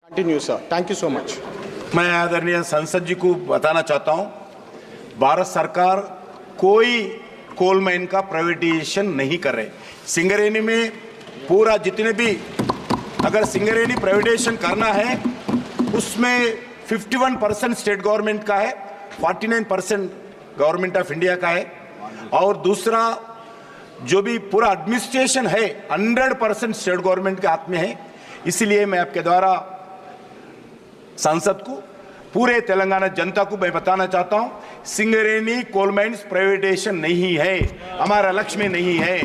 Continue sir, thank you so much. मैं आदरणीय संसद जी को बताना चाहता हूं, भारत सरकार कोई कोल माइन का प्राइवेटाइजेशन नहीं कर रहे। सिंगरेनी में पूरा जितने भी, अगर सिंगरेनी प्राइवेटाइजेशन करना है उसमें 51% स्टेट गवर्नमेंट का है, 49% गवर्नमेंट ऑफ इंडिया का है, और दूसरा जो भी पूरा एडमिनिस्ट्रेशन है 100% स्टेट गवर्नमेंट के हाथ में है। इसलिए मैं आपके द्वारा संसद को, पूरे तेलंगाना जनता को मैं बताना चाहता हूं, सिंगरेनी कोल माइंस प्राइवेटाइजेशन नहीं है, हमारा लक्ष्य में नहीं है।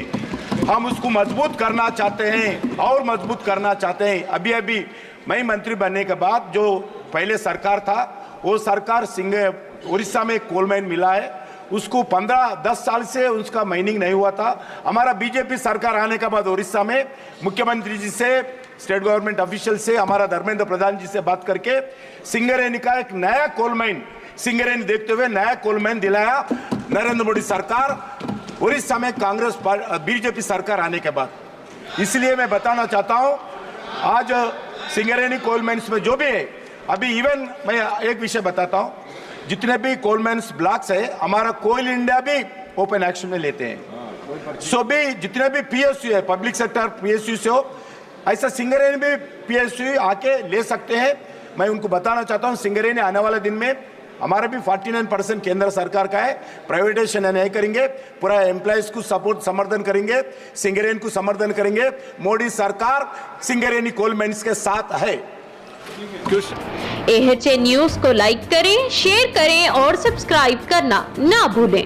हम उसको मजबूत करना चाहते हैं और मजबूत करना चाहते हैं। अभी मैं मंत्री बनने के बाद जो पहले सरकार था, वो सरकार उड़ीसा में कोल माइन मिला है, उसको 15-10 साल से उसका माइनिंग नहीं हुआ था। हमारा बीजेपी सरकार आने के बाद उड़ीसा में मुख्यमंत्री जी से, स्टेट गवर्नमेंट ऑफिशियल से, हमारा धर्मेंद्र प्रधान जी से बात करके सिंगरेनी का एक नया कोल माइन, सिंगरेनी देखते हुए नया कोल माइन दिलाया नरेंद्र मोदी सरकार, उड़ीसा में कांग्रेस बीजेपी सरकार आने के बाद। इसलिए मैं बताना चाहता हूं, आज सिंगरेनी कोल माइन्स में जो भी है, अभी इवन मैं एक विषय बताता हूं, जितने भी कोल माइन्स ब्लॉक्स है, हमारा कोल इंडिया भी ओपन एक्शन में लेते हैं। सो भी जितने भी पीएसयू है, पब्लिक सेक्टर पीएसयू से हो, ऐसा सिंगरेनी भी पीएसयू आके ले सकते हैं। मैं उनको बताना चाहता हूं, सिंगरेनी आने वाले दिन में हमारा भी 49% केंद्र सरकार का है, प्राइवेटाइजेशन नहीं करेंगे, पूरा एम्प्लॉइज को सपोर्ट समर्थन करेंगे, सिंगरेनी को समर्थन करेंगे। मोदी सरकार सिंगरेनी कोल माइन्स के साथ है। AHA न्यूज को लाइक करें, शेयर करें और सब्सक्राइब करना ना भूलें।